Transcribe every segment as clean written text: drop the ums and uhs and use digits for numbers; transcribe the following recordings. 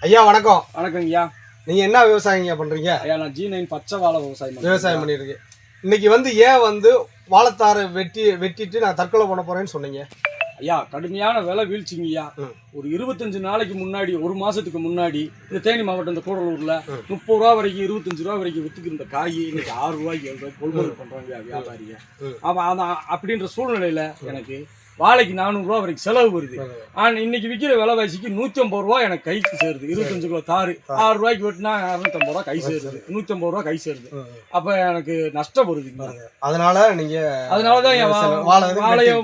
ஐயா வணக்கம். வணக்கம் ஐயா. நீங்க என்ன விவசாயிங்க பண்றீங்க? ஐயா நான் G9 பச்சை வாழை விவசாயம் பண்ணிருக்கு. இன்னைக்கு ஏன் வாழைத்தாரை வெட்டிட்டு நான் தற்கொலை பண்ண போறேன்னு சொன்னீங்க? ஐயா கடுமையான விலை வீழ்ச்சிங்கய்யா. ஒரு 25 நாளைக்கு முன்னாடி, ஒரு மாசத்துக்கு முன்னாடி இந்த தேனி மாவட்டம் இந்த கூடலூர்ல 30 ரூபா வரைக்கும் 25 ரூபா வரைக்கும் வித்துக்கு இருந்த காய் இன்னைக்கு 6 ரூபாய்க்கு 7 ரூபாய் கொள்முதல் பண்றாங்க வியாபாரிங்க. அப்படின்ற சூழ்நிலையில எனக்கு வாழைக்கு 400 ரூபா வரைக்கும் செலவு வருது. ஆனா இன்னைக்கு விற்கிற விலைவாசிக்கு 150 ரூபா எனக்கு கைக்கு சேருது. 25 கிலோ தாறு 6 ரூபாய்க்கு வெட்டினா 250 ரூபா கை சேருது, 150 ரூபா கை சேருது. அப்ப எனக்கு நஷ்டம் வருது. அதனாலதான் வாழைய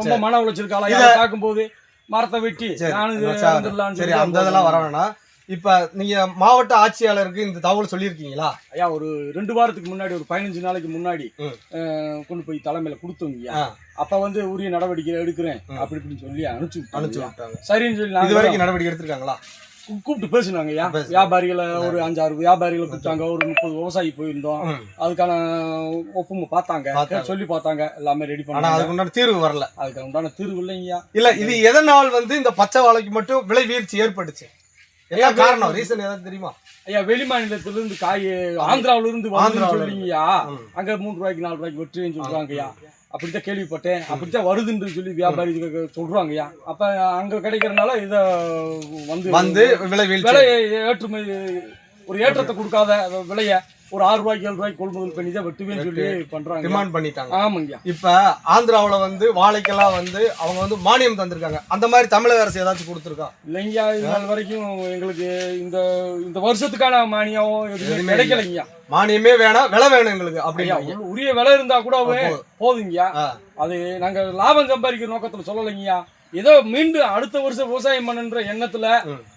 ரொம்ப மன உளைச்சல் பார்க்கும்போது மரத்தை வெட்டி அதெல்லாம் வர வேணாம். இப்ப நீங்க மாவட்ட ஆட்சியாளருக்கு இந்த தகவல் சொல்லியிருக்கீங்களா? ஐயா ஒரு 2 வாரத்துக்கு முன்னாடி, ஒரு 15 நாளைக்கு முன்னாடி கொண்டு போய் தலைமையில கொடுத்தோங்க. அப்ப உரிய நடவடிக்கை எடுக்கிறேன் அப்படி இப்படின்னு சொல்லி அனுப்பிச்சு விட்டாங்க. சரின்னு சொல்லி இது வரைக்கும் நடவடிக்கை எடுத்திருக்காங்களா? கூப்பிட்டு பேசினாங்க ஐயா. வியாபாரிகளை ஒரு 5-6 வியாபாரிகளை கூப்பிட்டாங்க. ஒரு 30 விவசாயி போயிருந்தோம். அதுக்கான ஒப்புமை பார்த்தாங்க, சொல்லி பார்த்தாங்க, எல்லாமே ரெடி பண்ணாங்க. அதுக்கு உண்டான தீர்வு வரல. அதுக்கு உண்டான தீர்வு இல்லைங்கய்யா. இல்ல இது எதனால் இந்த பச்சை வாழைக்கு மட்டும் விலை வீழ்ச்சி ஏற்பட்டுச்சு? என்ன காரணம், ரீசன் ஏதாவது தெரியுமா? ஐயா வெளி மாநிலத்துல இருந்து காய் ஆந்திராவில இருந்து சொல்லிங்கய்யா. அங்க 3 ரூபாய்க்கு 4 ரூபாய்க்கு வெட்டுன்னு சொல்றாங்கய்யா. அப்படித்தான் கேள்விப்பட்டேன். அப்படித்தான் வருதுன்னு சொல்லி வியாபாரி சொல்றாங்கய்யா. அப்ப அங்க கிடைக்கிறதுனால இத விலை ஏற்றுமதி ஒரு ஏற்றத்தை கொடுக்காத விலைய ஒரு 6 ரூபாய்க்கு 7 ரூபாய்க்கு கொள்முதல் பண்ணி தான் வெட்டுவேன்னு சொல்லி பண்றாங்க, டிமாண்ட் பண்ணிட்டாங்க. ஆமாங்கய்யா. இப்ப ஆந்திராவுல வாழைக்கெல்லாம் அவங்க மானியம் தந்திருக்காங்க. அந்த மாதிரி தமிழக அரசு ஏதாச்சும் கொடுத்துருக்கா? இல்லைங்கய்யா, இது நாள் வரைக்கும் எங்களுக்கு இந்த வருஷத்துக்கான மானியம் எதுவுமே கிடைக்கலைங்கய்யா. மானியமே வேணாம், விலை வேணும் எங்களுக்கு. அப்படியா? உரிய விலை இருந்தா கூட போதுங்கய்யா. அது நாங்க லாபம் சம்பாதிக்கிற நோக்கத்துல சொல்லலைங்கய்யா. ஏதோ மீண்டும் அடுத்த வருஷம் விவசாயம் பண்ணுன்ற எண்ணத்துல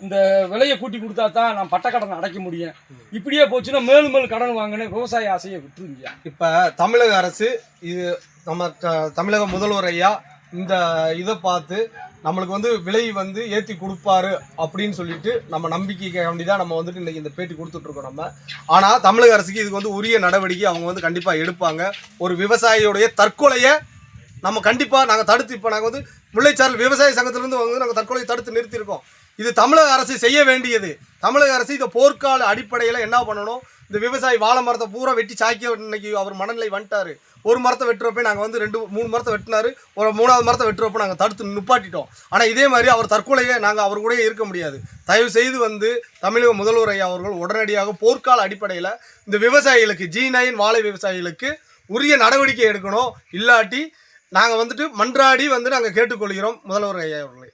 இந்த விலையை கூட்டி கொடுத்தா தான் நான் பட்டக்கடன் அடைக்க முடியும். இப்படியே போச்சுன்னா மேலும் மேலும் கடன் வாங்கினேன், விவசாய ஆசையை விட்டுருங்க. இப்ப தமிழக அரசு இது நம்ம தமிழக முதல்வர் ஐயா இந்த இதை பார்த்து நம்மளுக்கு விலை ஏற்றி கொடுப்பாரு அப்படின்னு சொல்லிட்டு நம்ம நம்பிக்கைக்கு வேண்டிதான் நம்ம இன்னைக்கு இந்த பேட்டி கொடுத்துட்டு இருக்கோம் நம்ம. ஆனா தமிழக அரசுக்கு இதுக்கு உரிய நடவடிக்கை அவங்க கண்டிப்பா எடுப்பாங்க. ஒரு விவசாயியுடைய தற்கொலையை நம்ம கண்டிப்பா நாங்க தடுத்து, இப்ப நாங்க முல்லைச்சாரல் விவசாய சங்கத்திலிருந்து நாங்க தற்கொலையை தடுத்து நிறுத்தியிருக்கோம். இது தமிழக அரசு செய்ய வேண்டியது. தமிழக அரசு இதை போர்க்கால அடிப்படையில் என்ன பண்ணணும், இந்த விவசாயி வாழை மரத்தை பூரா வெட்டி சாய்க்க இன்னைக்கு அவர் மனநிலை வந்துட்டாரு. ஒரு மரத்தை வெட்டுறப்ப நாங்கள் 2-3 மரத்தை வெட்டினாரு, ஒரு 3ஆவது மரத்தை வெட்டுறப்ப நாங்கள் தடுத்து நிப்பாட்டிட்டோம். ஆனால் இதே மாதிரி அவர் தற்கொலையை நாங்கள் அவர் கூட இருக்க முடியாது. தயவு செய்து தமிழக முதல்வர் ஐயா அவர்கள் உடனடியாக போர்க்கால அடிப்படையில் இந்த விவசாயிகளுக்கு G9 வாழை விவசாயிகளுக்கு உரிய நடவடிக்கை எடுக்கணும். இல்லாட்டி நாங்கள் மன்றாடி நாங்கள் கேட்டுக்கொள்கிறோம் முதல்வர் ஐயா அவர்களை.